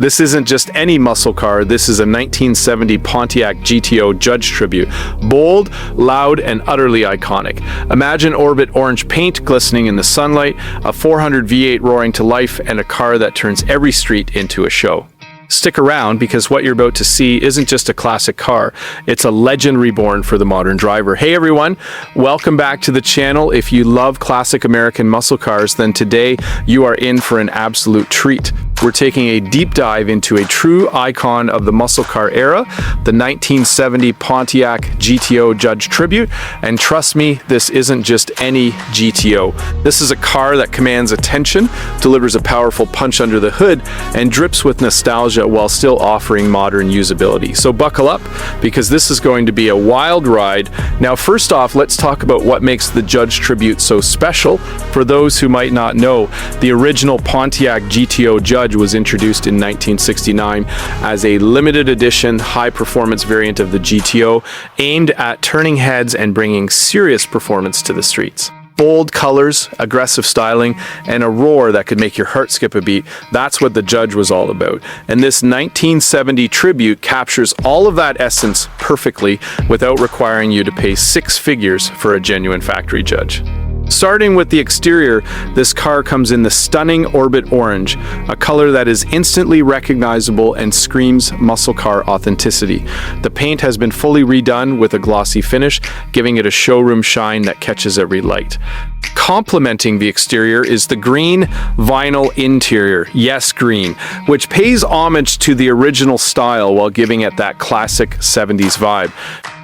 This isn't just any muscle car, this is a 1970 Pontiac GTO Judge Tribute. Bold, loud, and utterly iconic. Imagine orbit orange paint glistening in the sunlight, a 400 V8 roaring to life, and a car that turns every street into a show. Stick around, because what you're about to see isn't just a classic car, it's a legend reborn for the modern driver. Hey everyone, welcome back to the channel. If you love classic American muscle cars, then today you are in for an absolute treat. We're taking a deep dive into a true icon of the muscle car era, the 1970 Pontiac GTO Judge Tribute. And trust me, this isn't just any GTO. This is a car that commands attention, delivers a powerful punch under the hood, and drips with nostalgia while still offering modern usability. So buckle up, because this is going to be a wild ride. Now, first off, let's talk about what makes the Judge Tribute so special. For those who might not know, the original Pontiac GTO Judge was introduced in 1969 as a limited edition high-performance variant of the GTO, aimed at turning heads and bringing serious performance to the streets. Bold colors, aggressive styling, and a roar that could make your heart skip a beat, that's what the Judge was all about. And this 1970 Tribute captures all of that essence perfectly without requiring you to pay six figures for a genuine factory Judge. Starting with the exterior, this car comes in the stunning Orbit Orange, a color that is instantly recognizable and screams muscle car authenticity. The paint has been fully redone with a glossy finish, giving it a showroom shine that catches every light. Complementing the exterior is the green vinyl interior, yes, green, which pays homage to the original style while giving it that classic 70s vibe.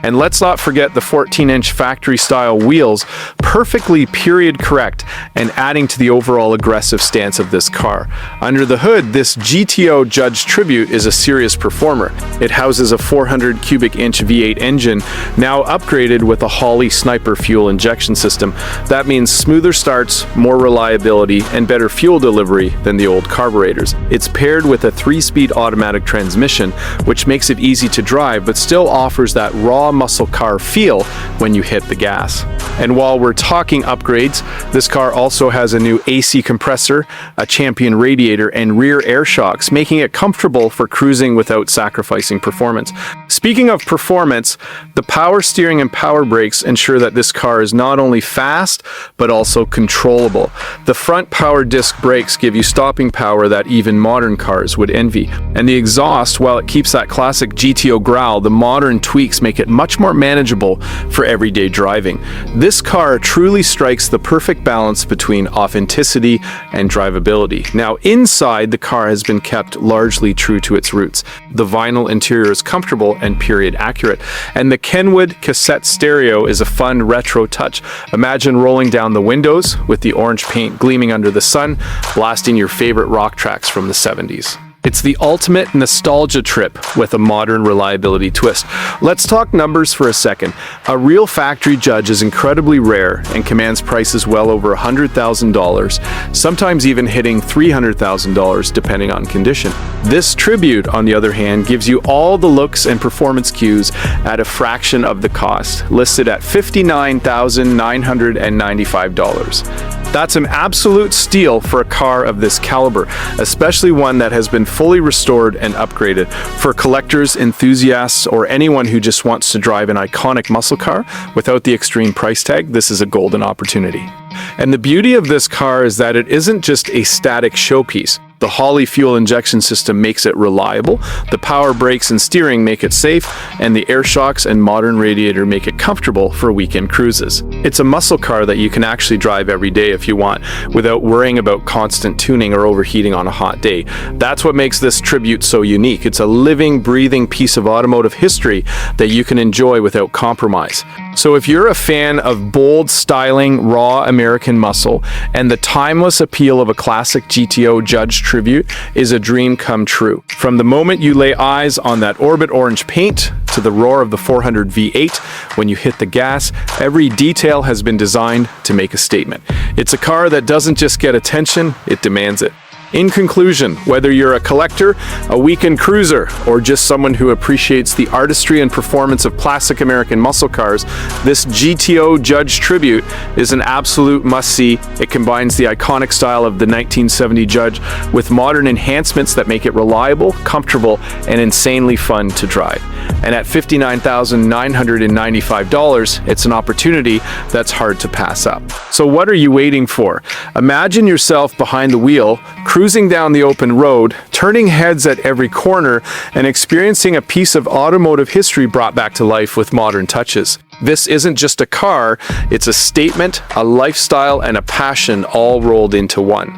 And let's not forget the 14-inch factory-style wheels, perfectly period correct and adding to the overall aggressive stance of this car. Under the hood, this GTO Judge Tribute is a serious performer. It houses a 400 cubic inch V8 engine, now upgraded with a Holley Fuel Injection system. That means smoother starts, more reliability, and better fuel delivery than the old carburetors. It's paired with a 3-speed automatic transmission, which makes it easy to drive, but still offers that raw muscle car feel when you hit the gas. And while we're talking upgrades, this car also has a new AC compressor, a champion radiator, and rear air shocks, making it comfortable for cruising without sacrificing performance. Speaking of performance, the power steering and power brakes ensure that this car is not only fast, but also controllable. The front power disc brakes give you stopping power that even modern cars would envy. And the exhaust, while it keeps that classic GTO growl, the modern tweaks make it much more manageable for everyday driving. This car truly strikes the perfect balance between authenticity and drivability. Now, inside, the car has been kept largely true to its roots. The vinyl interior is comfortable and period accurate, and the Kenwood cassette stereo is a fun retro touch. Imagine rolling down the windows with the orange paint gleaming under the sun, blasting your favorite rock tracks from the 70s. It's the ultimate nostalgia trip with a modern reliability twist. Let's talk numbers for a second. A real factory Judge is incredibly rare and commands prices well over $100,000, sometimes even hitting $300,000 depending on condition. This Tribute, on the other hand, gives you all the looks and performance cues at a fraction of the cost, listed at $59,995. That's an absolute steal for a car of this caliber, especially one that has been fully restored and upgraded. For collectors, enthusiasts, or anyone who just wants to drive an iconic muscle car without the extreme price tag, this is a golden opportunity. And the beauty of this car is that it isn't just a static showpiece. The Holley Fuel Injection system makes it reliable, the power brakes and steering make it safe, and the air shocks and modern radiator make it comfortable for weekend cruises. It's a muscle car that you can actually drive every day if you want, without worrying about constant tuning or overheating on a hot day. That's what makes this Tribute so unique. It's a living, breathing piece of automotive history that you can enjoy without compromise. So if you're a fan of bold styling, raw American muscle, and the timeless appeal of a classic GTO Judge Tribute is a dream come true. From the moment you lay eyes on that Orbit Orange paint to the roar of the 400 V8 when you hit the gas, every detail has been designed to make a statement. It's a car that doesn't just get attention, it demands it. In conclusion, whether you're a collector, a weekend cruiser, or just someone who appreciates the artistry and performance of classic American muscle cars, this GTO Judge Tribute is an absolute must-see. It combines the iconic style of the 1970 Judge with modern enhancements that make it reliable, comfortable, and insanely fun to drive. And at $59,995, it's an opportunity that's hard to pass up. So what are you waiting for? Imagine yourself behind the wheel, cruising down the open road, turning heads at every corner, and experiencing a piece of automotive history brought back to life with modern touches. This isn't just a car, it's a statement, a lifestyle, and a passion all rolled into one.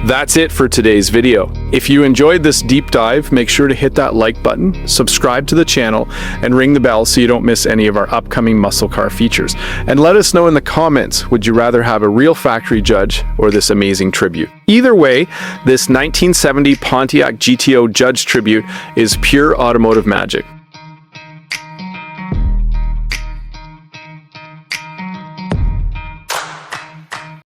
That's it for today's video. If you enjoyed this deep dive, make sure to hit that like button, subscribe to the channel, and ring the bell so you don't miss any of our upcoming muscle car features. And let us know in the comments, would you rather have a real factory Judge or this amazing tribute? Either way, this 1970 Pontiac GTO Judge Tribute is pure automotive magic.